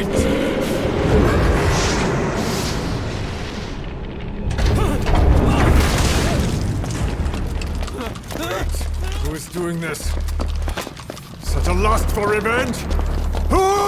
Who is doing this? Such a lust for revenge? Who?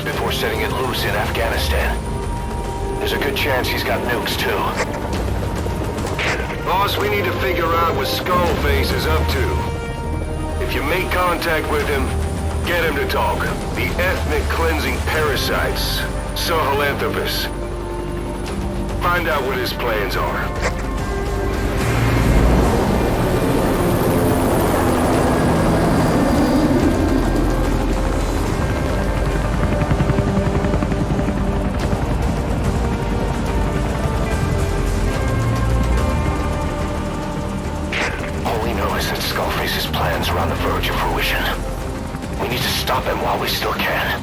Before setting it loose in Afghanistan. There's a good chance he's got nukes too. Boss, we need to figure out what Skullface is up to. If you make contact with him, get him to talk. The ethnic cleansing parasites, Sahelanthropus. Find out what his plans are. Are on the verge of fruition. We need to stop him while we still can.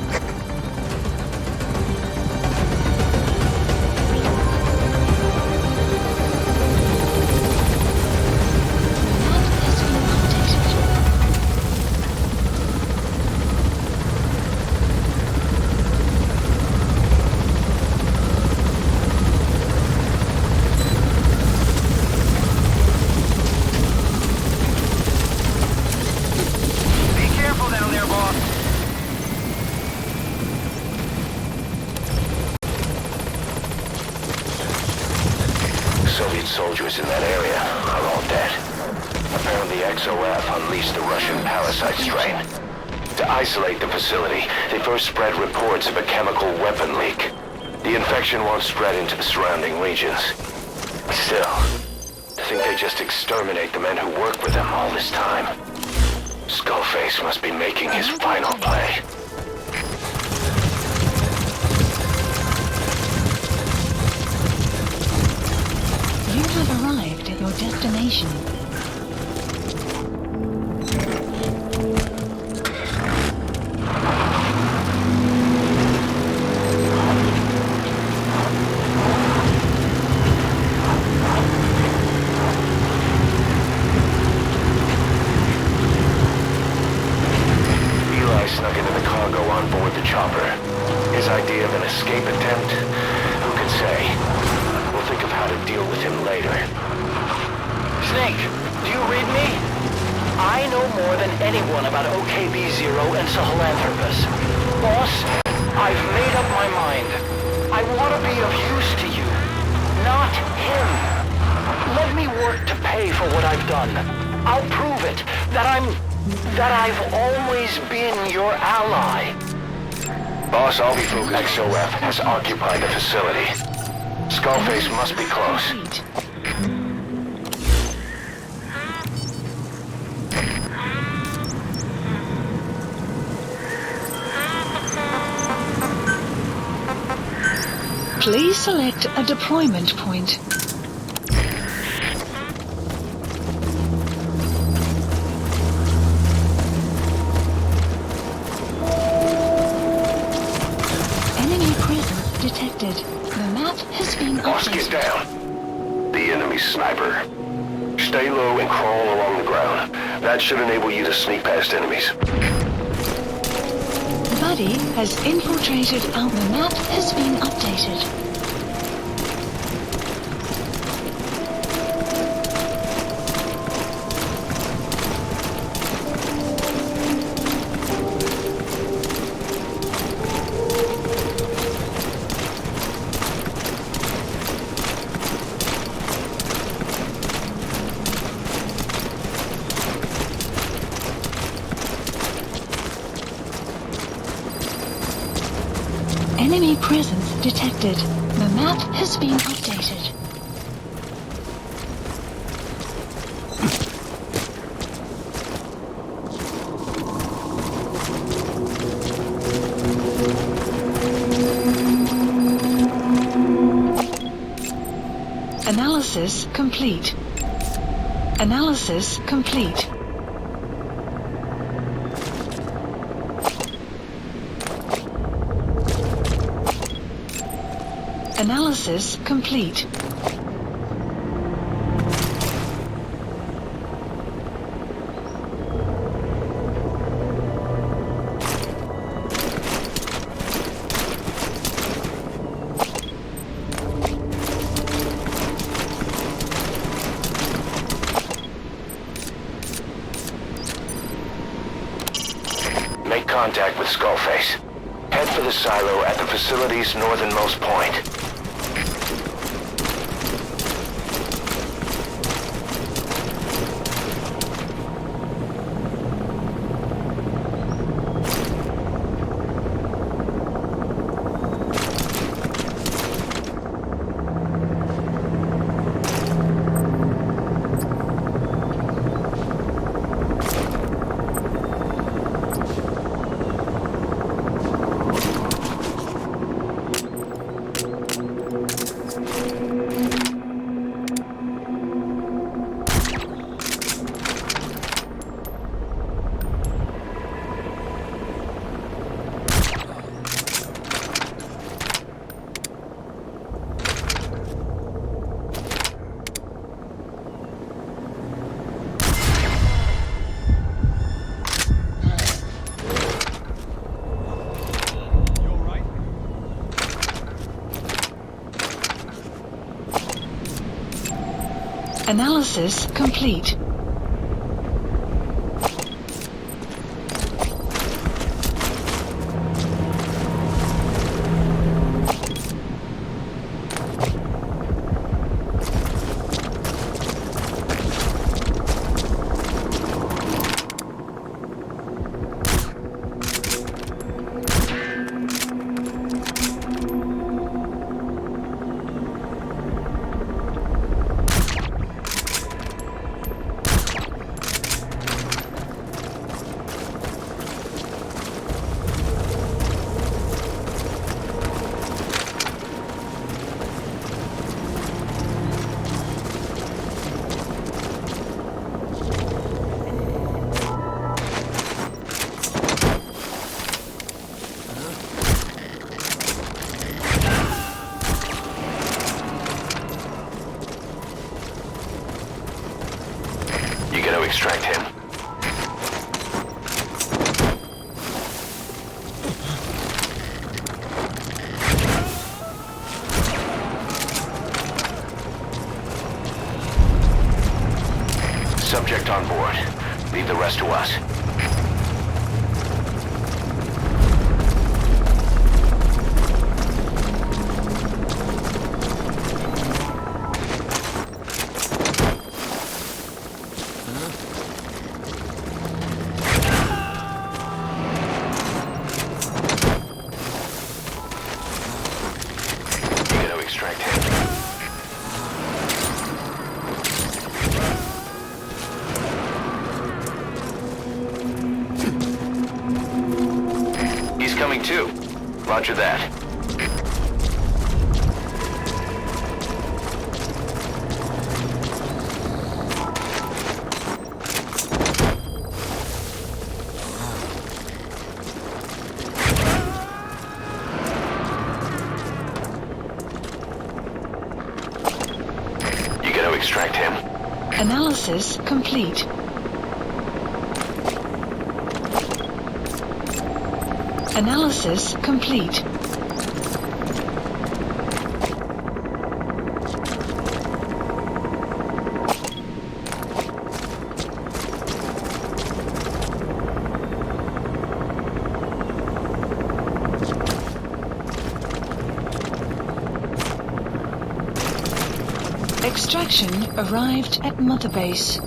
Soviet soldiers in that area are all dead. Apparently XOF unleashed the Russian parasite strain. To isolate the facility, they first spread reports of a chemical weapon leak. The infection won't spread into the surrounding regions. Still, to think they just exterminate the men who worked with them all this time. Skullface must be making his final play. You have arrived at your destination. Snuck into the cargo on board the chopper. His idea of an escape attempt? Who can say? We'll think of how to deal with him later. Snake, do you read me? I know more than anyone about OKB-0 and Sahelanthropus. Boss, I've made up my mind. I want to be of use to you, not him. Let me work to pay for what I've done. I'll prove it, that I've always been your ally. Boss, I'll be focused. XOF has occupied the facility. Skullface must be close. Please select a deployment point. has been Boss, get updated. down. The enemy sniper. Stay low and crawl along the ground. That should enable you to sneak past enemies. Buddy has infiltrated our map has been updated. Enemy presence detected. The map has been updated. Analysis complete. Analysis complete. Analysis complete. Make contact with Skullface. Head for the silo at the facility's northernmost point. Analysis complete. Extract him. Subject on board. Leave the rest to us. Roger that. extract him. Analysis complete. Analysis complete. Extraction arrived at Mother Base.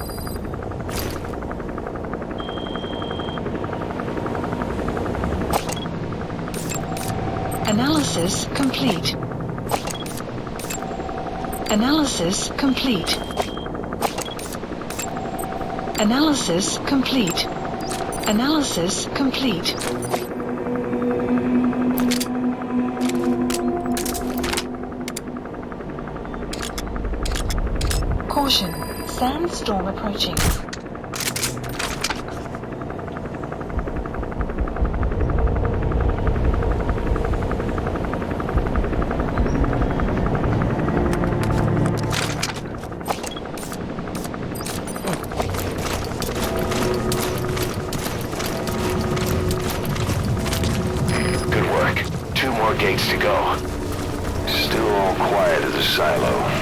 Analysis complete. Analysis complete. Analysis complete. Analysis complete. Caution, sandstorm approaching. Good work. 2 more gates to go. Still all quiet at the silo.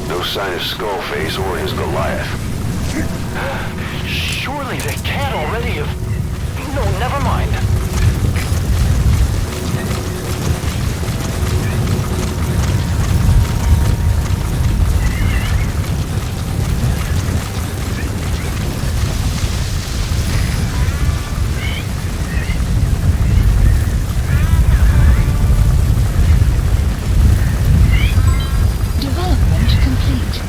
No sign of Skullface or his Goliath. Surely they can't already have... No, never mind. Development complete.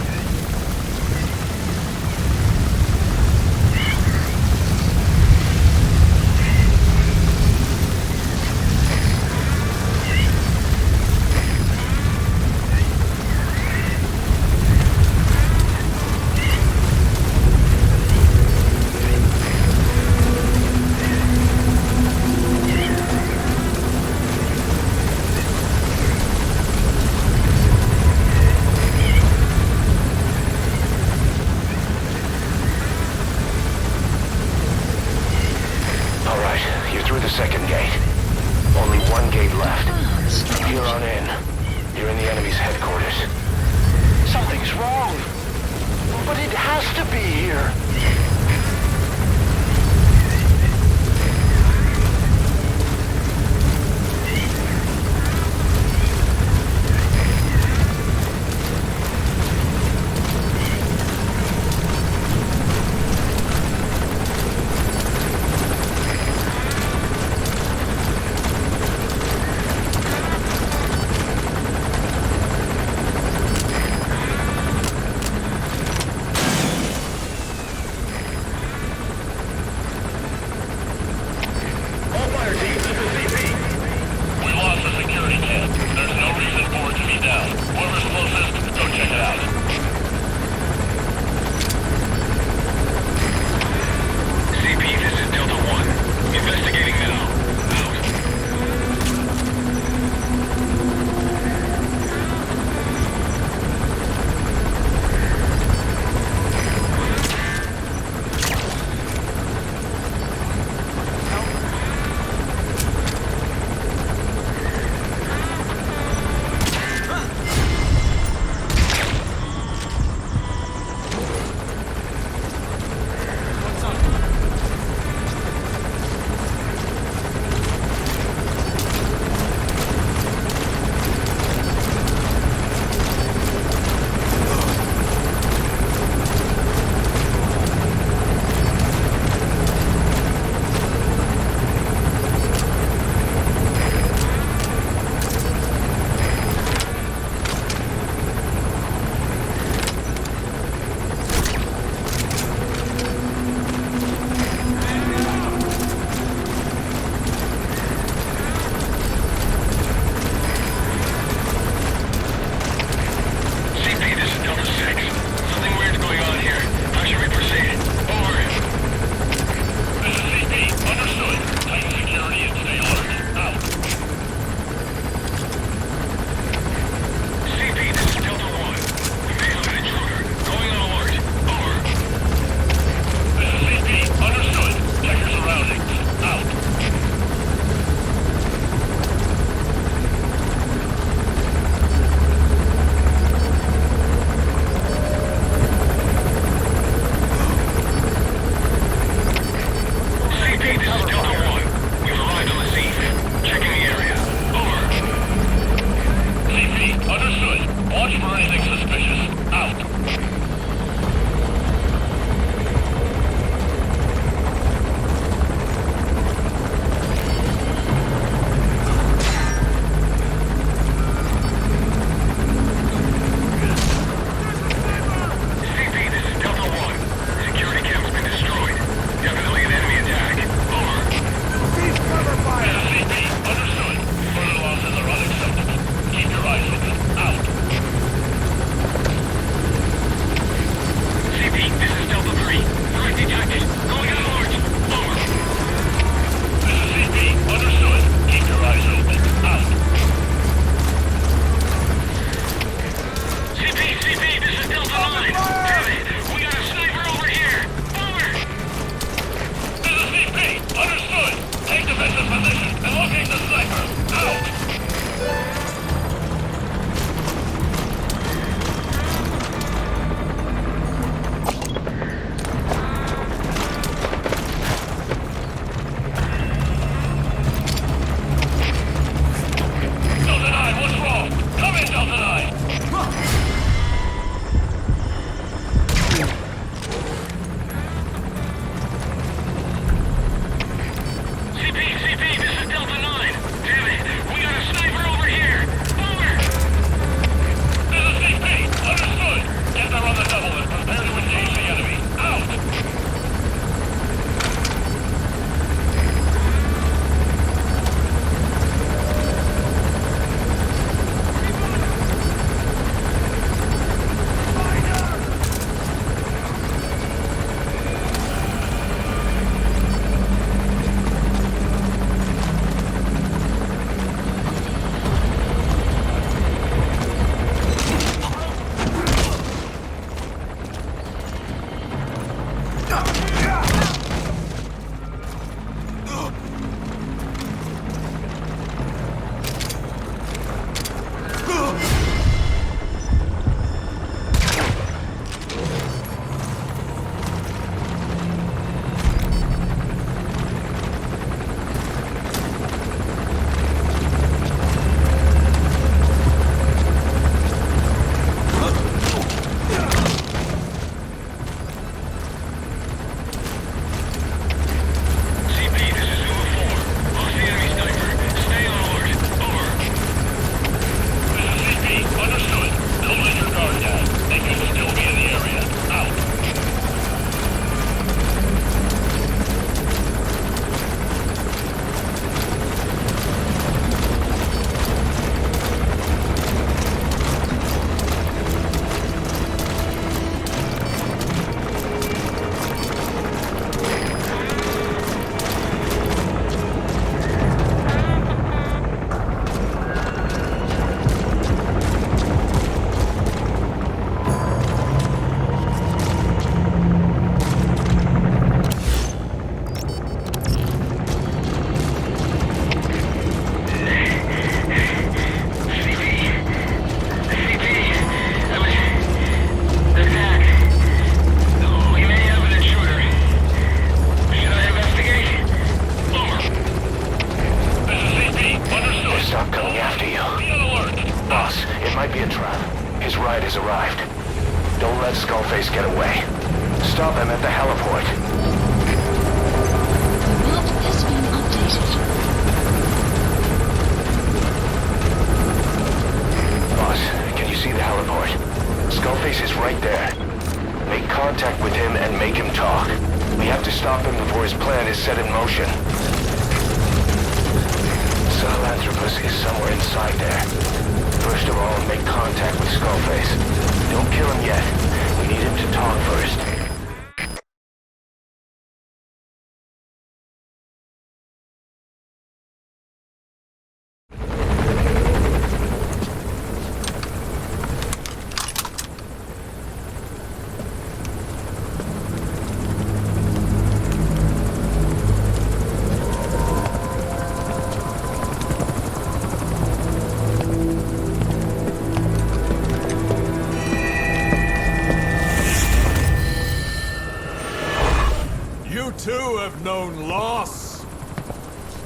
Known loss,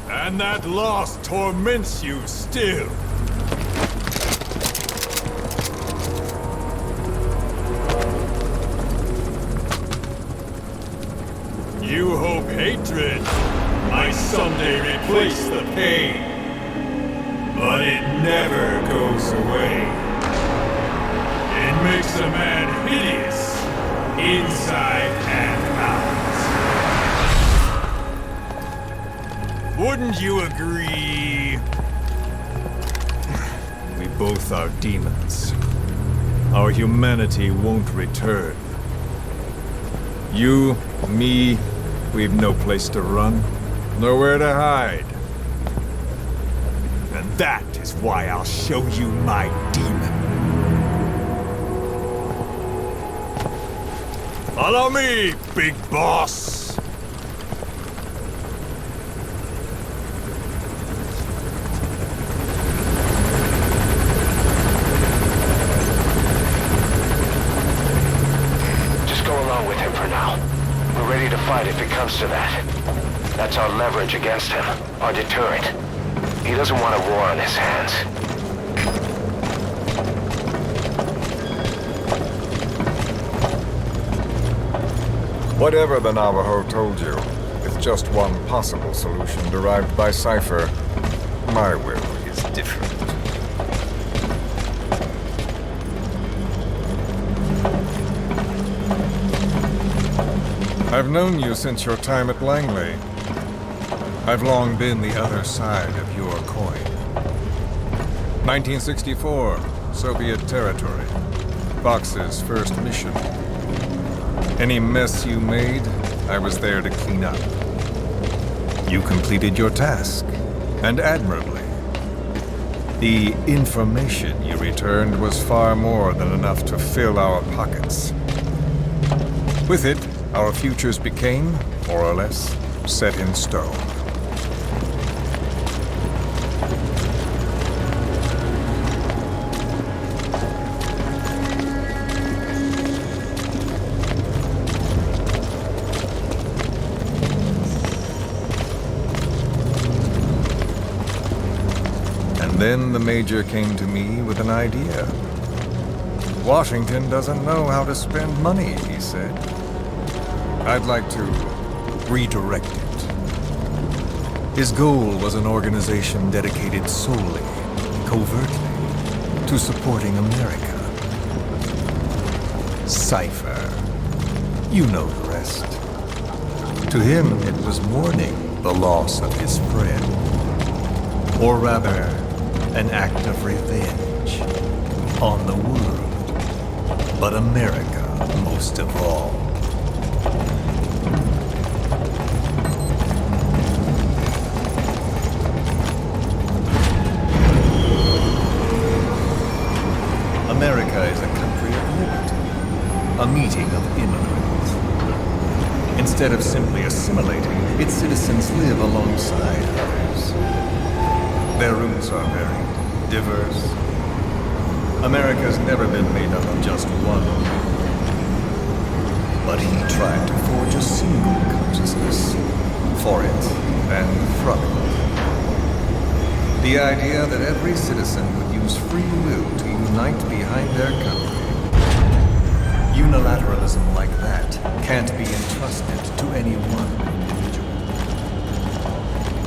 and that loss torments you still. You hope hatred might someday replace the pain, but it never goes away. It makes a man hideous, inside and out. Wouldn't you agree? We both are demons. Our humanity won't return. You, me, we've no place to run, nowhere to hide. And that is why I'll show you my demon. Follow me, big boss! ready to fight if it comes to that. That's our leverage against him, our deterrent. He doesn't want a war on his hands. Whatever the Navajo told you, it's just one possible solution derived by Cypher. My will is different. I've known you since your time at Langley. I've long been the other side of your coin. 1964, Soviet territory. Fox's first mission. Any mess you made, I was there to clean up. You completed your task, and admirably. The information you returned was far more than enough to fill our pockets. With it, our futures became, more or less, set in stone. And then the Major came to me with an idea. Washington doesn't know how to spend money, he said. I'd like to redirect it. His goal was an organization dedicated solely, covertly, to supporting America. Cypher. You know the rest. To him, it was mourning the loss of his friend. Or rather, an act of revenge on the world, but America most of all. America is a country of liberty, a meeting of immigrants. Instead of simply assimilating, its citizens live alongside others. Their roots are varied, diverse. America's never been made up of just one. But he tried to forge a single consciousness for it and from it. The idea that every citizen would use free will to unite behind their country. Unilateralism like that can't be entrusted to any one individual.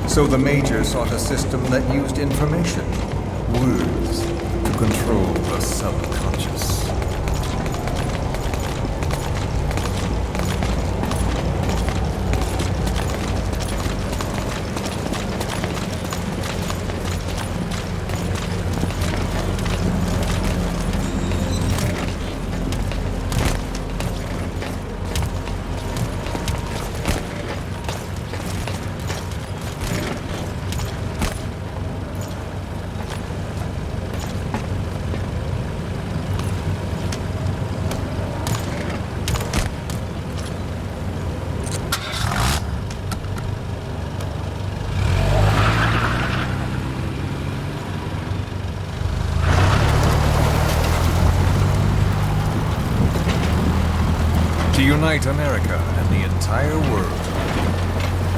So the Major sought a system that used information, words, to control the subconscious. To unite America and the entire world.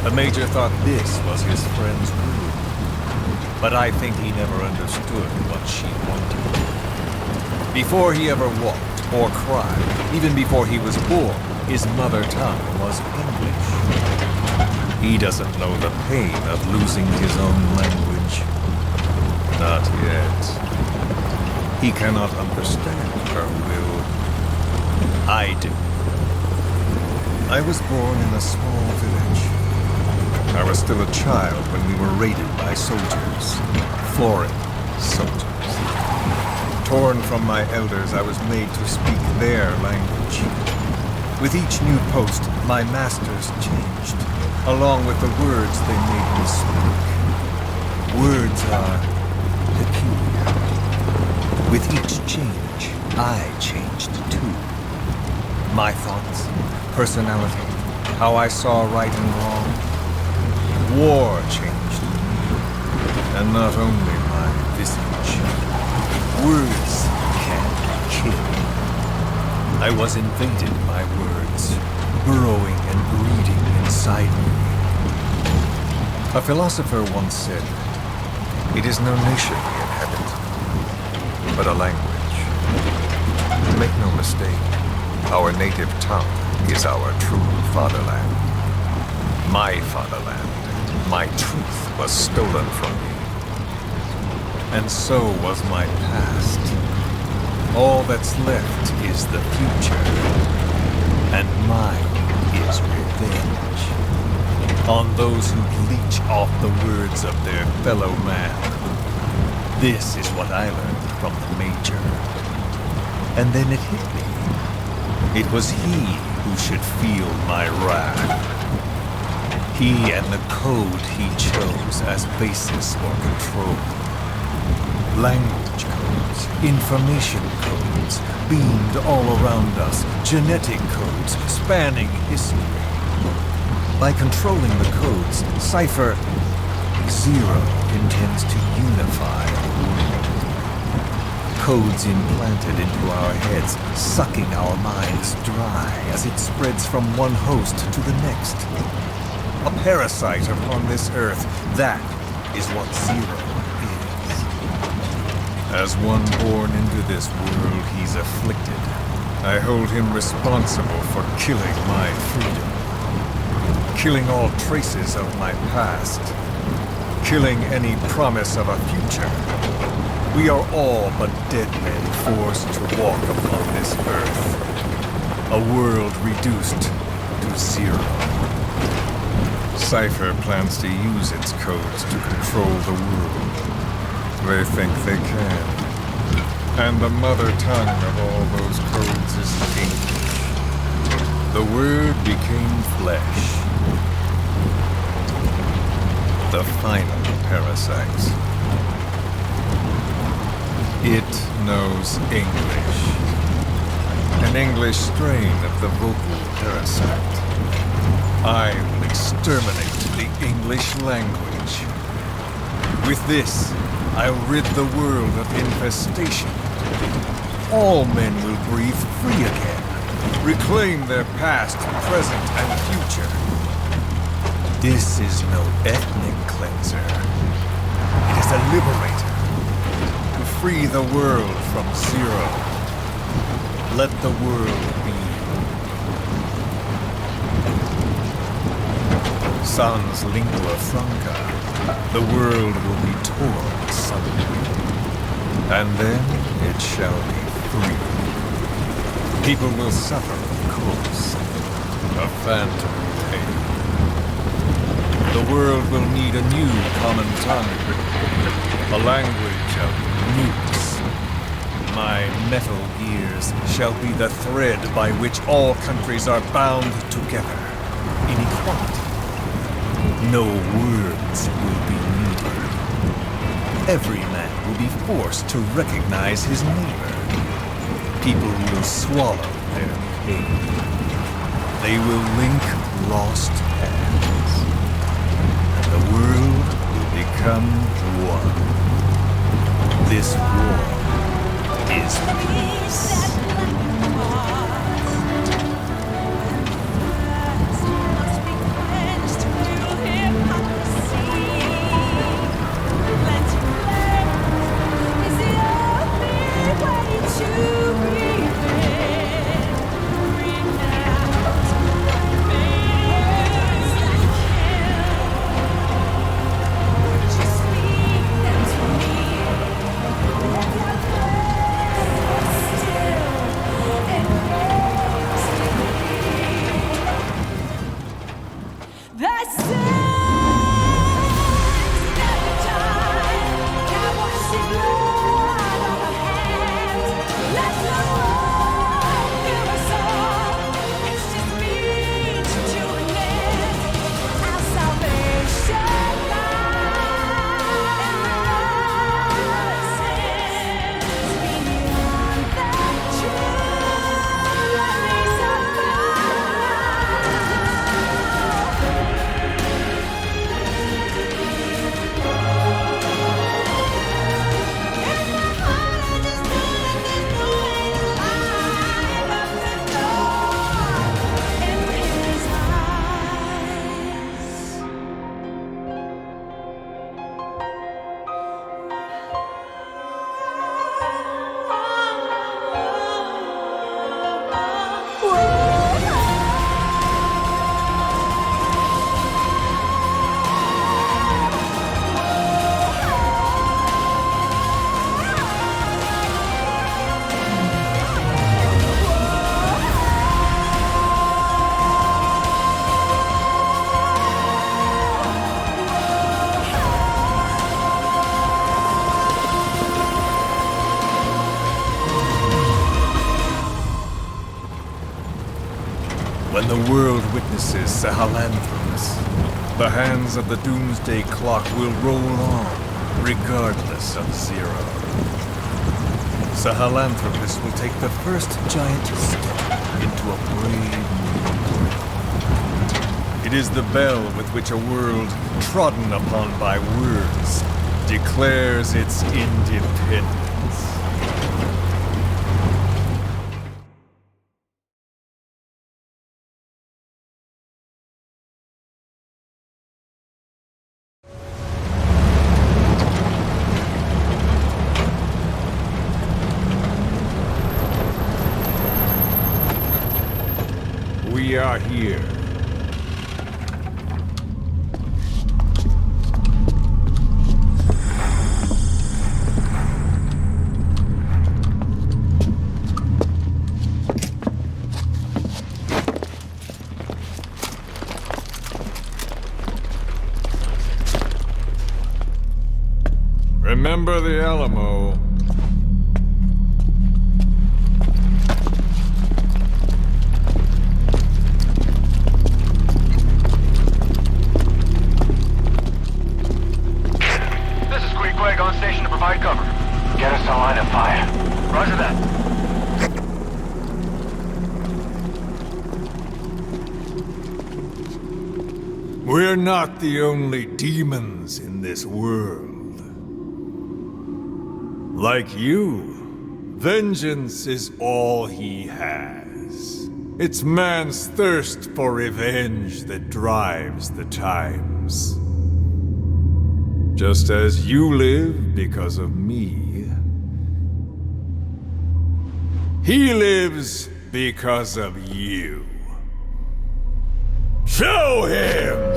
The Major thought this was his friend's will. But I think he never understood what she wanted. Before he ever walked or cried, even before he was born, his mother tongue was English. He doesn't know the pain of losing his own language. Not yet. He cannot understand her will. I do. I was born in a small village. I was still a child when we were raided by soldiers. Foreign soldiers. Torn from my elders, I was made to speak their language. With each new post, my masters changed, along with the words they made me speak. Words are peculiar. With each change, I changed too. My thoughts, personality, how I saw right and wrong. War changed me, and not only my visage. Words can kill. I was invaded by words, burrowing and and breeding inside me. A philosopher once said, "It is no nation we inhabit, but a language." Make no mistake, our native tongue is our true fatherland. My fatherland, my truth was stolen from me. And so was my past. All that's left is the future. And mine is revenge on those who leech off the words of their fellow man. This is what I learned from the Major. And then it hit me. It was he who should feel my wrath. He and the code he chose as basis for control. Language codes, information codes, beamed all around us, genetic codes spanning history. By controlling the codes, Cipher Zero intends to unify the world. Codes implanted into our heads, sucking our minds dry as it spreads from one host to the next. A parasite upon this earth, that is what Zero is. As one born into this world he's afflicted, I hold him responsible for killing my freedom. Killing all traces of my past. Killing any promise of a future. We are all but dead men forced to walk upon this earth. A world reduced to zero. Cipher plans to use its codes to control the world. They think they can. And the mother tongue of all those codes is English. The Word became flesh. The final parasite. It knows English. An English strain of the vocal parasite. I will exterminate the English language. With this, I'll rid the world of infestation. All men will breathe free again, reclaim their past, present, and future. This is no ethnic cleanser. It is a liberator. To free the world from zero. Let the world be. Sans lingua franca, the world will be torn asunder. And then it shall be free. People will suffer, of course. A phantom pain. The world will need a new common tongue. A language of newts. My metal gears shall be the thread by which all countries are bound together. In equality. No words will be needed. Every man will be forced to recognize his neighbor. People will swallow their pain. They will link lost hands. And the world will become one. This war is peace. When the world witnesses Sahelanthropus, the hands of the doomsday clock will roll on, regardless of zero. Sahelanthropus will take the first giant step into a brave new world. It is the bell with which a world trodden upon by words declares its independence. We are here. Remember the Alamo. On station to provide cover. Get us a line of fire. Roger that. We're not the only demons in this world. Like you, vengeance is all he has. It's man's thirst for revenge that drives the times. Just as you live because of me, he lives because of you. Show him!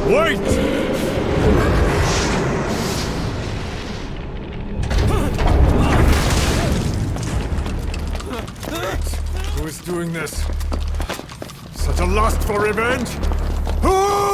Wait! Who is doing this? Such a lust for revenge? Who?